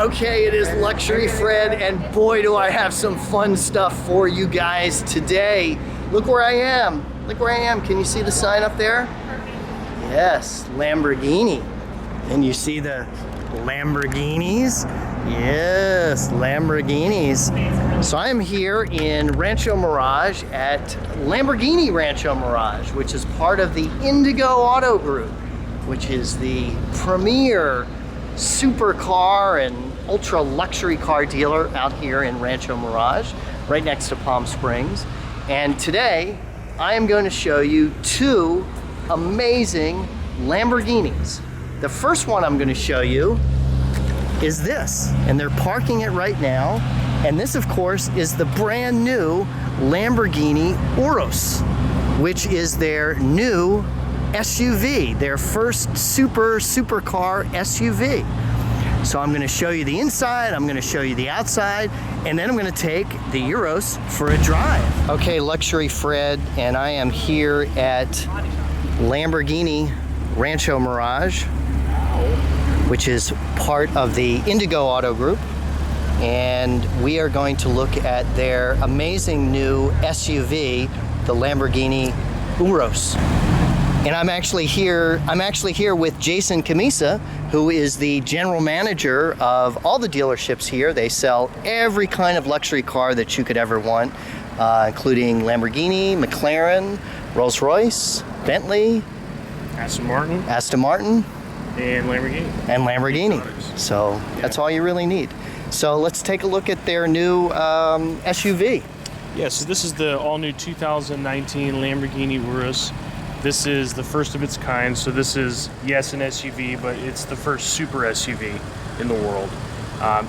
Okay, it is Luxury Fred, and boy do I have some fun stuff for you guys today. Look where I am. Look where I am. Can you see the sign up there? Yes, Lamborghini. And you see the Lamborghinis? Yes, Lamborghinis. So I'm here in Rancho Mirage at Lamborghini Rancho Mirage, which is part of the Indigo Auto Group, which is the premier supercar and ultra luxury car dealer out here in Rancho Mirage, right next to Palm Springs. And today I am going to show you two amazing Lamborghinis. The first one I'm going to show you is this, and they're parking it right now. And this, of course, is the brand new Lamborghini Urus, which is their new SUV, their first supercar SUV. So I'm going to show you the inside, I'm going to show you the outside, and then I'm going to take the Urus for a drive. Okay, Luxury Fred, and I am here at Lamborghini Rancho Mirage, which is part of the Indigo Auto Group, and we are going to look at their amazing new SUV, the Lamborghini Urus. And I'm actually here with Jason Camisa, who is the general manager of all the dealerships here. They sell every kind of luxury car that you could ever want, including Lamborghini, McLaren, Rolls-Royce, Bentley, Aston Martin, and Lamborghini. So that's all you really need. So let's take a look at their new SUV. Yeah, so this is the all-new 2019 Lamborghini Urus. This is the first of its kind, so this is, yes, an SUV, but it's the first super SUV in the world.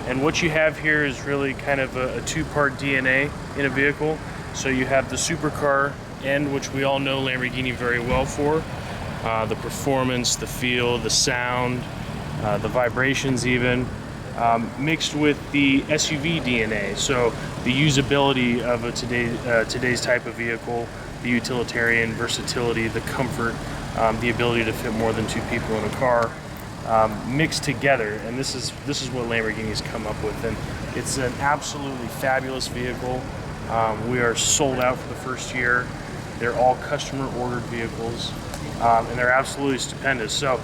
And what you have here is really kind of a two-part DNA in a vehicle. So you have the supercar end, which we all know Lamborghini very well for. The performance, the feel, the sound, the vibrations even, mixed with the SUV DNA. So the usability of today's type of vehicle, the utilitarian versatility, the comfort, the ability to fit more than two people in a car, mixed together. And this is what Lamborghini's come up with, and it's an absolutely fabulous vehicle. We are sold out for the first year. They're all customer ordered vehicles, and they're absolutely stupendous. So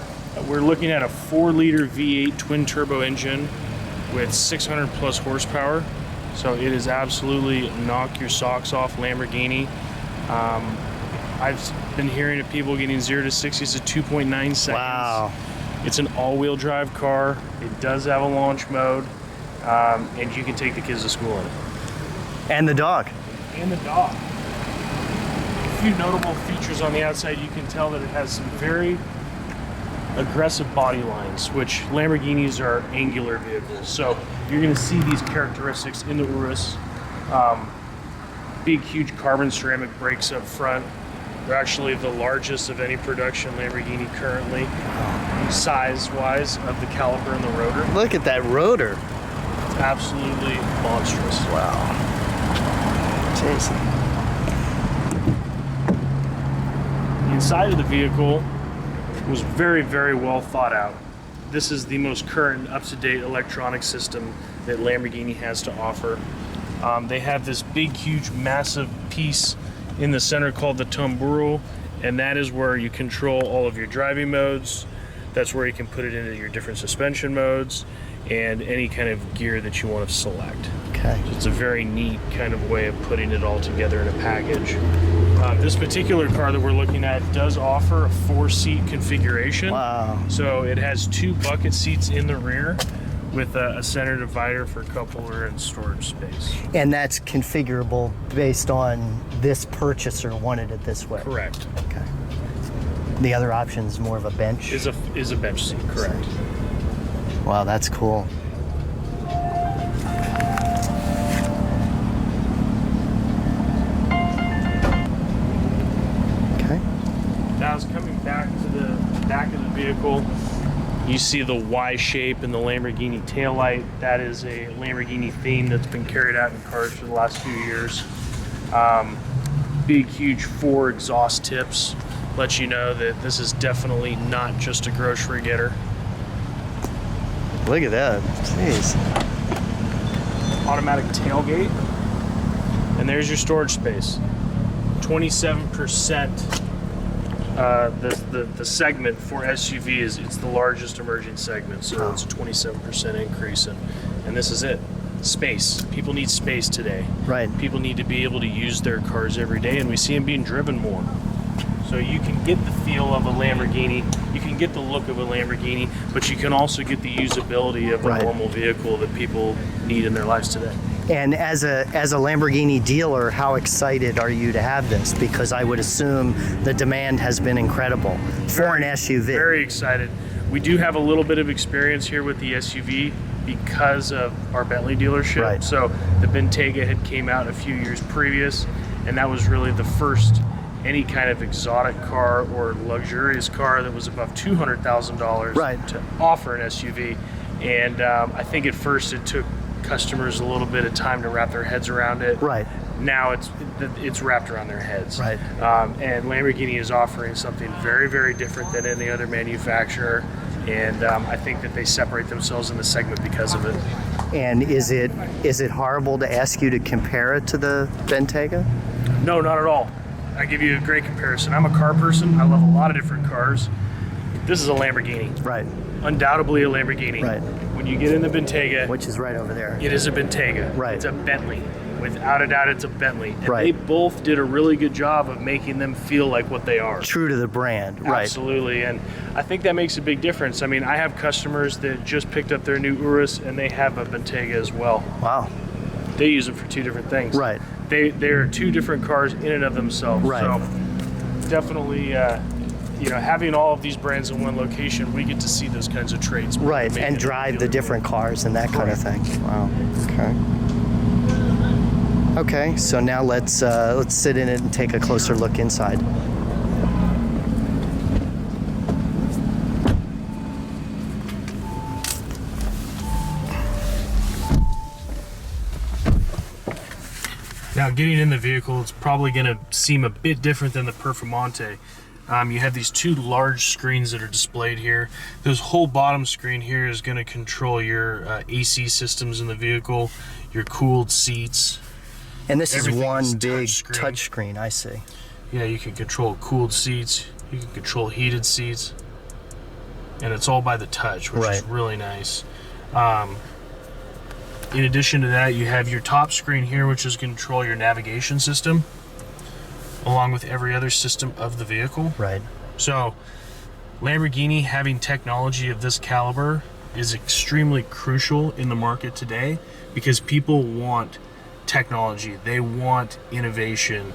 we're looking at a 4-liter V8 twin turbo engine with 600 plus horsepower. So it is absolutely knock your socks off Lamborghini. I've been hearing of people getting 0 to 60s to 2.9 seconds. Wow. It's an all-wheel drive car. It does have a launch mode, and you can take the kids to school in it. And the dog. And the dog. A few notable features on the outside. You can tell that it has some very aggressive body lines, which Lamborghinis are angular vehicles. So you're going to see these characteristics in the Urus. Big, huge carbon ceramic brakes up front. They're actually the largest of any production Lamborghini currently, size-wise, of the caliper and the rotor. Look at that rotor. It's absolutely monstrous. Wow. Jason. The inside of the vehicle was very, very well thought out. This is the most current, up-to-date electronic system that Lamborghini has to offer. They have this big, huge, massive piece in the center called the tamburo, and that is where you control all of your driving modes. That's where you can put it into your different suspension modes and any kind of gear that you want to select. Okay. So it's a very neat kind of way of putting it all together in a package. This particular car that we're looking at does offer a 4-seat configuration. Wow. So it has 2 bucket seats in the rear, with a center divider for cup holder and storage space. And that's configurable based on this purchaser wanted it this way? Correct. Okay. The other option is more of a bench? Is a bench seat, correct. Wow, that's cool. Okay. Now it's coming back to the back of the vehicle. You see the Y shape in the Lamborghini taillight. That is a Lamborghini theme that's been carried out in cars for the last few years. Big, huge 4 exhaust tips. Let you know that this is definitely not just a grocery getter. Look at that. Jeez. Automatic tailgate. And there's your storage space. 27%. The segment for SUV it's the largest emerging segment, so it's a 27% increase, and this is it. Space. People need space today. Right. People need to be able to use their cars every day, and we see them being driven more. So you can get the feel of a Lamborghini, you can get the look of a Lamborghini, but you can also get the usability of a normal vehicle that people need in their lives today. And as a Lamborghini dealer, how excited are you to have this? Because I would assume the demand has been incredible for an SUV. Very excited. We do have a little bit of experience here with the SUV because of our Bentley dealership. Right. So the Bentayga had came out a few years previous, and that was really the first any kind of exotic car or luxurious car that was above $200,000 to offer an SUV. And I think at first it took customers a little bit of time to wrap their heads around it. Right. Now it's wrapped around their heads. Right. And Lamborghini is offering something very, very different than any other manufacturer. And I think that they separate themselves in the segment because of it. And is it horrible to ask you to compare it to the Bentayga? No, not at all. I give you a great comparison. I'm a car person. I love a lot of different cars. This is a Lamborghini. Right. Undoubtedly a Lamborghini. Right. When you get in the Bentayga, Which is right over there. it is a Bentayga. Right. It's a Bentley. Without a doubt, it's a Bentley. And Right. they both did a really good job of making them feel like what they are. True to the brand. Right. Absolutely. And I think that makes a big difference. I mean, I have customers that just picked up their new Urus and they have a Bentayga as well. Wow. They use it for two different things. Right. They're two different cars in and of themselves. Right. So definitely, having all of these brands in one location, we get to see those kinds of traits. Right. And drive the different cars and that kind of thing. Wow. Okay. Okay. So now let's sit in it and take a closer look inside. Now, getting in the vehicle, it's probably going to seem a bit different than the Performante. You have these two large screens that are displayed here. This whole bottom screen here is going to control your AC systems in the vehicle, your cooled seats. And this is Everything one is big touchscreen. touch screen, I see. Yeah, you can control cooled seats, you can control heated seats, and it's all by the touch, which is really nice. In addition to that, you have your top screen here, which is control your navigation system, along with every other system of the vehicle. Right. So, Lamborghini having technology of this caliber is extremely crucial in the market today because people want technology, they want innovation,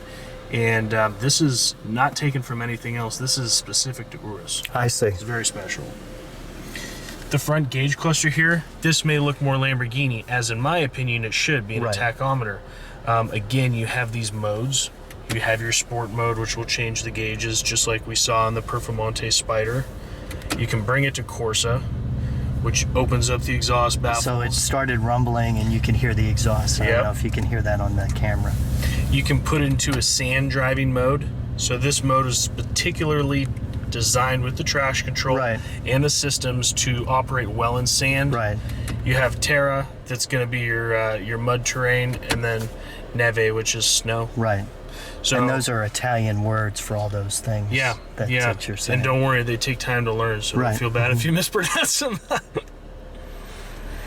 and this is not taken from anything else. This is specific to Urus. I see. It's very special. The front gauge cluster here, this may look more Lamborghini, as in my opinion it should, being a tachometer. Again, you have these modes. You have your sport mode, which will change the gauges just like we saw in the Performante Spider. You can bring it to Corsa, which opens up the exhaust baffles. So it started rumbling and you can hear the exhaust. I don't know if you can hear that on the camera. You can put it into a sand driving mode. So this mode is particularly designed with the trash control and the systems to operate well in sand. Right. You have Terra, that's going to be your mud terrain, and then Neve, which is snow. Right. So, and those are Italian words for all those things. Yeah, that you're saying. And don't worry, they take time to learn, so don't feel bad if you mispronounce them.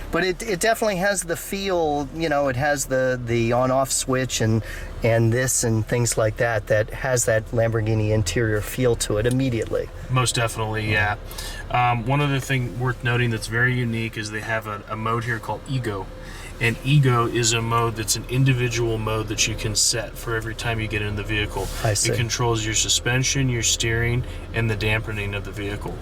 But it definitely has the feel, it has the on-off switch and this and things like that has that Lamborghini interior feel to it immediately. Most definitely, yeah. One other thing worth noting that's very unique is they have a mode here called Ego. And Ego is a mode that's an individual mode that you can set for every time you get in the vehicle. I see. It controls your suspension, your steering, and the dampening of the vehicle.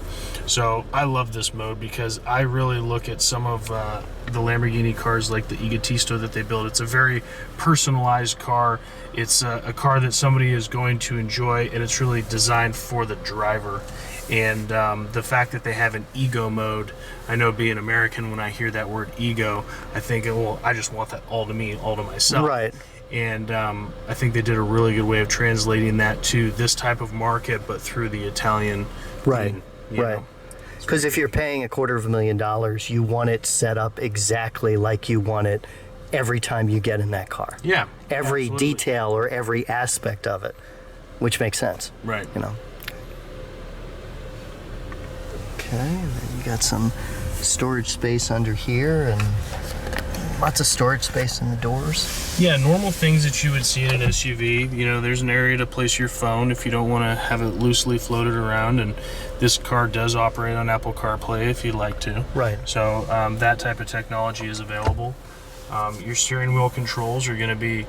So I love this mode because I really look at some of the Lamborghini cars like the Egotisto that they build. It's a very personalized car. It's a car that somebody is going to enjoy, and it's really designed for the driver. And the fact that they have an ego mode, I know being American, when I hear that word ego, I think, well, I just want that all to me, all to myself. Right. And I think they did a really good way of translating that to this type of market, but through the Italian. Right. You know. Because if you're paying $250,000, you want it set up exactly like you want it every time you get in that car. Yeah. Every absolutely. detail or every aspect of it, which makes sense. Right. You know. Okay, and then you got some storage space under here and lots of storage space in the doors. Yeah, normal things that you would see in an SUV. You know, there's an area to place your phone if you don't want to have it loosely floated around, and this car does operate on Apple CarPlay if you'd like to. Right. So that type of technology is available. Your steering wheel controls are going to be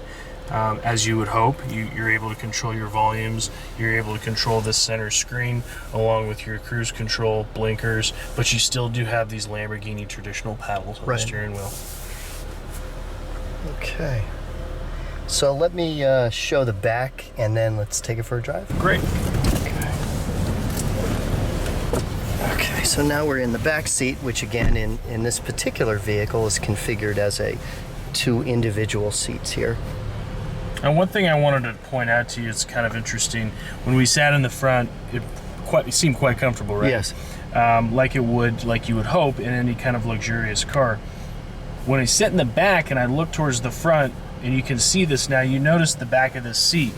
as you would hope. You're able to control your volumes. You're able to control this center screen along with your cruise control, blinkers, but you still do have these Lamborghini traditional paddles on the steering wheel. Okay. So let me show the back and then let's take it for a drive. Great. Okay, so now we're in the back seat, which again in this particular vehicle is configured as a 2 individual seats here. And one thing I wanted to point out to you, it's kind of interesting. When we sat in the front, it seemed quite comfortable, right? Yes. Like you would hope in any kind of luxurious car. When I sit in the back and I look towards the front, and you can see this now, you notice the back of this seat.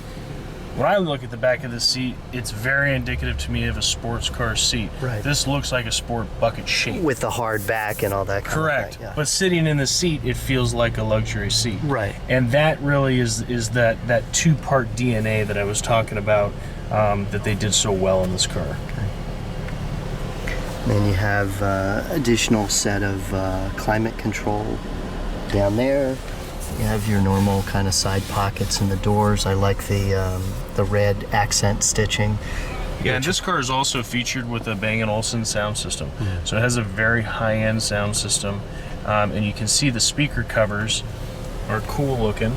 When I look at the back of the seat, it's very indicative to me of a sports car seat. Right. This looks like a sport bucket shape. With the hard back and all that kind Correct. of thing. Yeah. But sitting in the seat, it feels like a luxury seat. Right. And that really is that two-part DNA that I was talking about that they did so well in this car. Okay. Then you have additional set of climate control down there. You have your normal kind of side pockets in the doors. I like the red accent stitching. Yeah, and this car is also featured with a Bang & Olufsen sound system. So it has a very high-end sound system. And you can see the speaker covers are cool looking,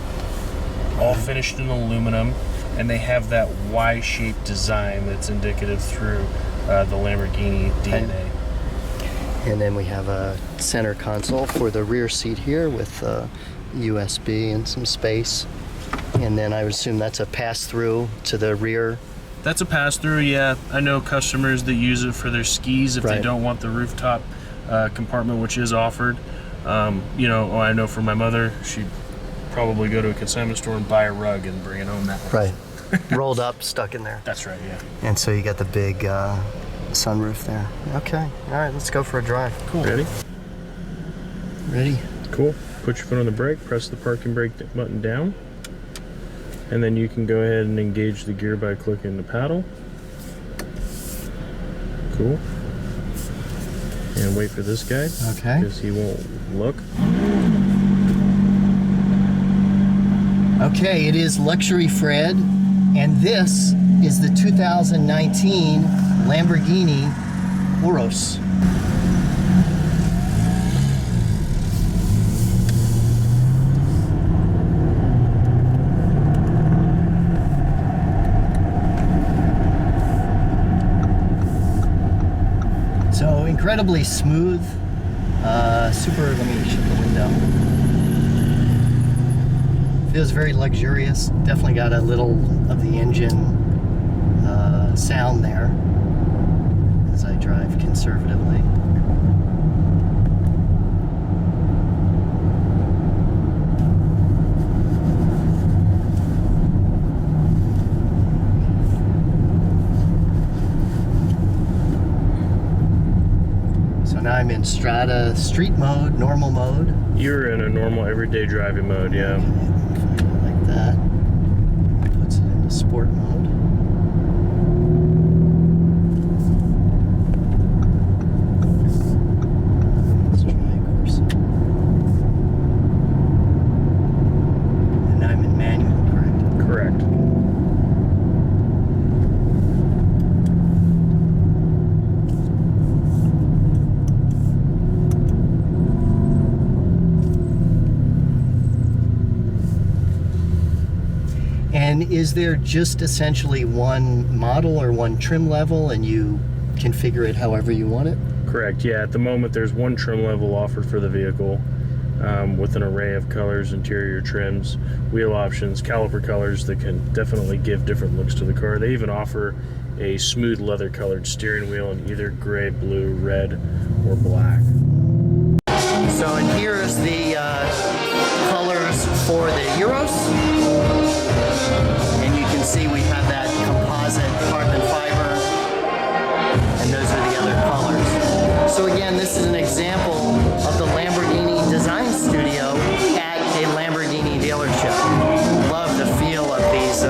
all finished in aluminum, and they have that Y-shaped design that's indicative through the Lamborghini DNA. And then we have a center console for the rear seat here with USB and some space. And then I would assume that's a pass-through to the rear. That's a pass-through, yeah. I know customers that use it for their skis if Right. they don't want the rooftop compartment, which is offered. You know, I know for my mother, she'd probably go to a consignment store and buy a rug and bring it home that way. Right. Rolled up, stuck in there. That's right, yeah. And so you got the big sunroof there. Okay. All right, let's go for a drive. Cool. Ready? Ready? Cool. Put your foot on the brake, press the parking brake button down, and then you can go ahead and engage the gear by clicking the paddle. Cool. And wait for this guy. Okay. Because he won't look. Okay, it is Luxury Fred, and this is the 2019 Lamborghini Urus. So incredibly smooth, let me shut the window. Feels very luxurious. Definitely got a little of the engine sound there as I drive conservatively. So now I'm in Strata street mode, normal mode. You're in a normal everyday driving mode, yeah. Okay, like that. Puts it into sport mode. Let's try course. And I'm in manual, correct? Correct. And is there just essentially one model or one trim level and you configure it however you want it? Correct, yeah. At the moment, there's one trim level offered for the vehicle with an array of colors, interior trims, wheel options, caliper colors that can definitely give different looks to the car. They even offer a smooth leather colored steering wheel in either gray, blue, red, or black. So, and here's the colors for the Urus. And you can see we have that composite carbon fiber. And those are the other colors. So again, this is an example of the Lamborghini Design Studio at a Lamborghini dealership. Love the feel of these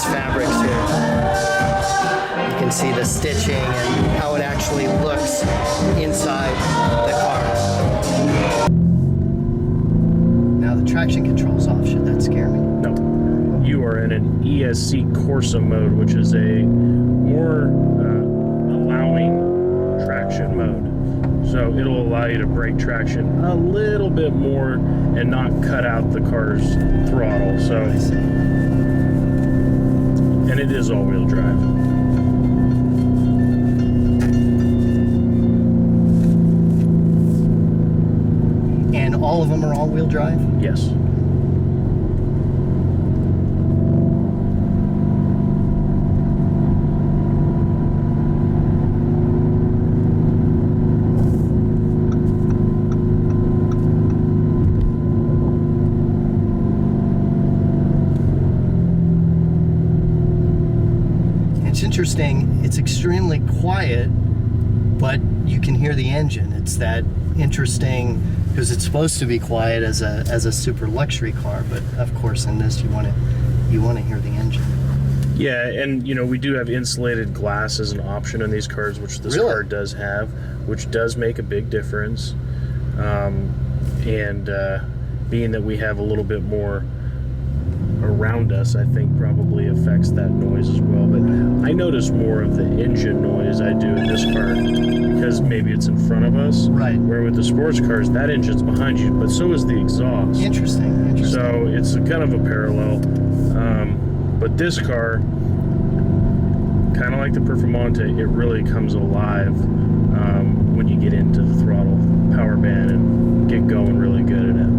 fabrics here. You can see the stitching and how it actually looks inside the car. Now the traction control's off. Should that scare me? No. You are in an ESC Corsa mode, which is a more allowing traction mode. So it'll allow you to brake traction a little bit more and not cut out the car's throttle. So, and it is all-wheel drive. And all of them are all-wheel drive? Yes. Interesting, it's extremely quiet, but you can hear the engine. It's that interesting, because it's supposed to be quiet as a super luxury car, but of course in this you want to hear the engine. Yeah, and you know, we do have insulated glass as an option in these cars, which this car does have, which does make a big difference. Being that we have a little bit more around us, I think probably affects that noise as well. But I notice more of the engine noise I do in this car because maybe it's in front of us. Right. Where with the sports cars, that engine's behind you, but so is the exhaust. Interesting. So it's kind of a parallel. But this car, kind of like the Performante, it really comes alive when you get into the throttle power band and get going really good at it.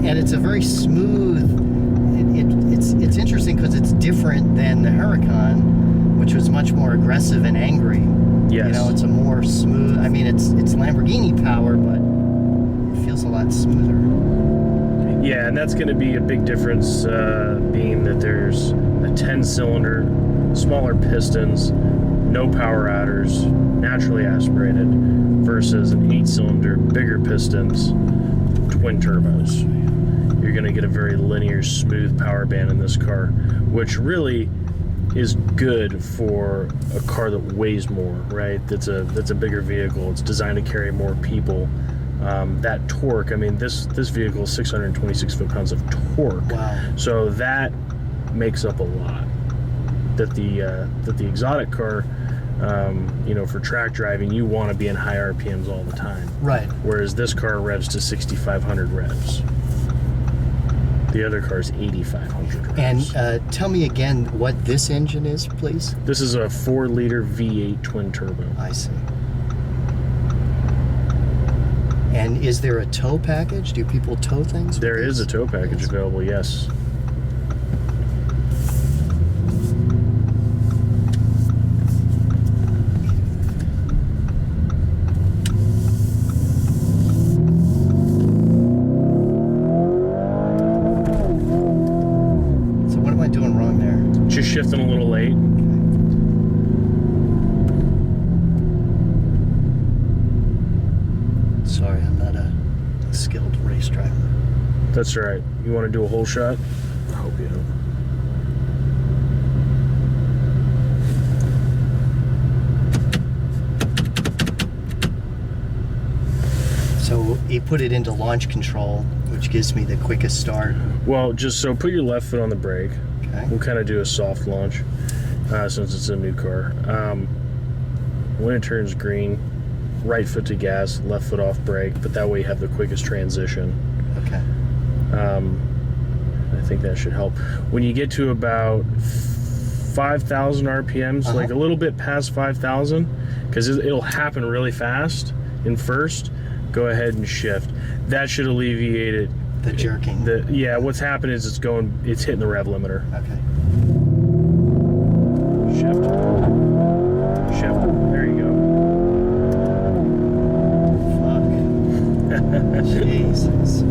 And it's a very smooth. It's interesting because it's different than the Huracan, which was much more aggressive and angry. Yes. You know, it's a more smooth. I mean, it's Lamborghini power, but it feels a lot smoother. Yeah, and that's going to be a big difference, being that there's a 10-cylinder, smaller pistons, no power adders, naturally aspirated, versus an 8-cylinder, bigger pistons, twin turbos. You're going to get a very linear, smooth power band in this car, which really is good for a car that weighs more, right? That's a bigger vehicle. It's designed to carry more people. That torque, I mean, this vehicle is 626 foot-pounds of torque. Wow. So that makes up a lot. That the exotic car, you know, for track driving, you want to be in high RPMs all the time. Right. Whereas this car revs to 6,500 revs. The other car's 8,500 revs. And tell me again what this engine is, please. This is a 4-liter V8 twin turbo. I see. And is there a tow package? Do people tow things? There is a tow package available, yes. So what am I doing wrong there? Just shifting a little late. Sorry, I'm not a skilled race driver. That's right. You want to do a whole shot? I hope you don't. So he put it into launch control, which gives me the quickest start. Well, just so put your left foot on the brake. Okay. We'll kind of do a soft launch since it's a new car. When it turns green, right foot to gas, left foot off brake, but that way you have the quickest transition. Okay. I think that should help. When you get to about 5,000 RPMs, like a little bit past 5,000, because it'll happen really fast in first, go ahead and shift. That should alleviate it. The jerking. Yeah, what's happened is it's hitting the rev limiter. Okay. Shift. Shift. There you Fuck. Jesus.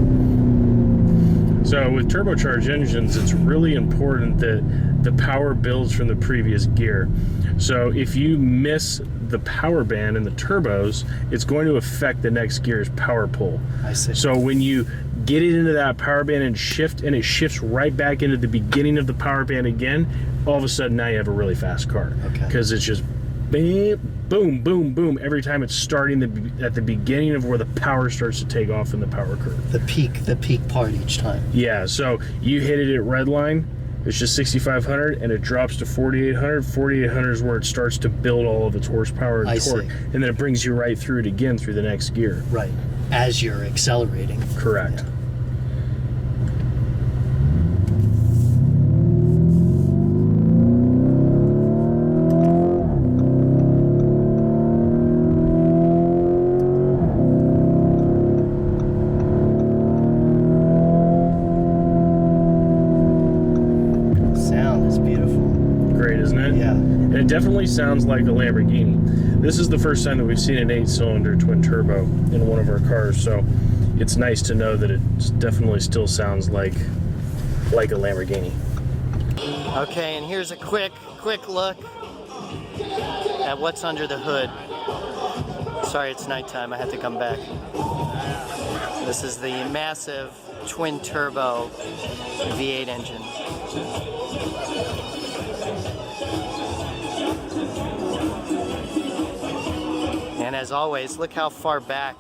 So with turbocharged engines, it's really important that the power builds from the previous gear. So if you miss the power band in the turbos, it's going to affect the next gear's power pull. I see. So when you get it into that power band and it shifts right back into the beginning of the power band again, all of a sudden now you have a really fast car. Okay. Because it's just bam, boom, boom, boom, every time it's starting at the beginning of where the power starts to take off in the power curve. The peak part each time. Yeah, so you hit it at red line, it's just 6,500, and it drops to 4,800. 4,800 is where it starts to build all of its horsepower and torque. And then it brings you right through it again through the next gear. Right, as you're accelerating. Correct. Yeah. It definitely sounds like a Lamborghini. This is the first time that we've seen an 8-cylinder twin turbo in one of our cars, so it's nice to know that it definitely still sounds like a Lamborghini. Okay, and here's a quick look at what's under the hood. Sorry, it's nighttime, I have to come back. This is the massive twin turbo V8 engine. And as always, look how far back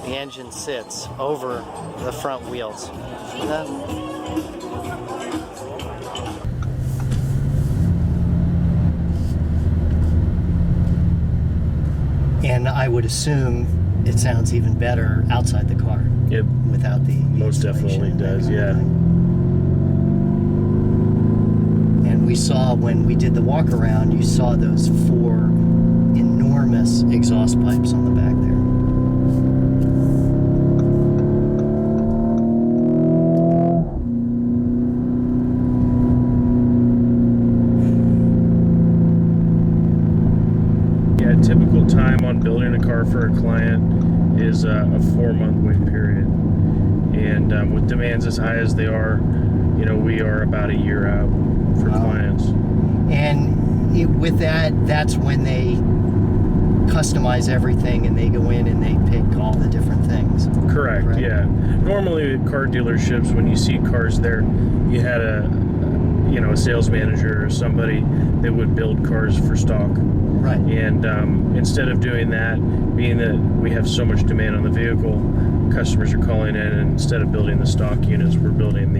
the engine sits over the front wheels. See that? And I would assume it sounds even better outside the car. Yep. Without the most definitely does, yeah. And we saw when we did the walk around, you saw those 4 enormous exhaust pipes on the back there. Yeah, typical time on building a car for a client is a 4-month wait period. And with demands as high as they are, you know, we are about a year out for clients. And with that, that's when they customize everything and they go in and they pick all the different things. Correct, right? Yeah. Normally at car dealerships, when you see cars there, you had a sales manager or somebody that would build cars for stock. Right. And instead of doing that, being that we have so much demand on the vehicle, customers are calling in, and instead of building the stock units, we're building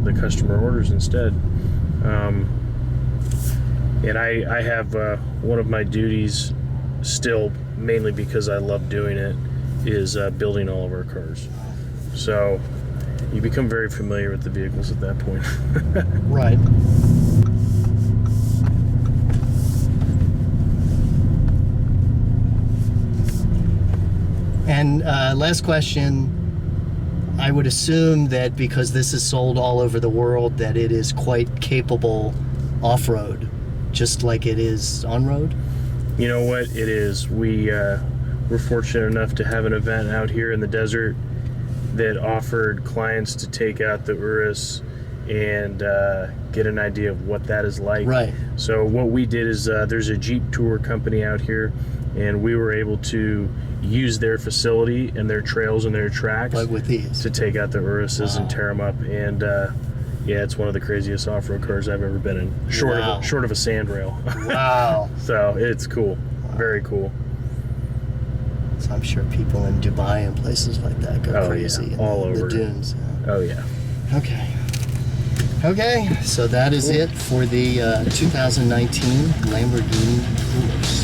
the customer orders instead. And I have one of my duties still, mainly because I love doing it, is building all of our cars. So you become very familiar with the vehicles at that point. Right. And last question, I would assume that because this is sold all over the world, that it is quite capable off-road, just like it is on-road? You know what, it is. We're fortunate enough to have an event out here in the desert that offered clients to take out the Urus and get an idea of what that is like. Right. So what we did is there's a Jeep tour company out here, and we were able to use their facility and their trails and their tracks with these to take out the Uruses and tear them up. And yeah, it's one of the craziest off-road cars I've ever been in, short of a sand rail. Wow. So it's cool. Wow. Very cool. So I'm sure people in Dubai and places like that go crazy. Yeah. All over the dunes. Oh yeah. Okay, so that is it for the 2019 Lamborghini Urus.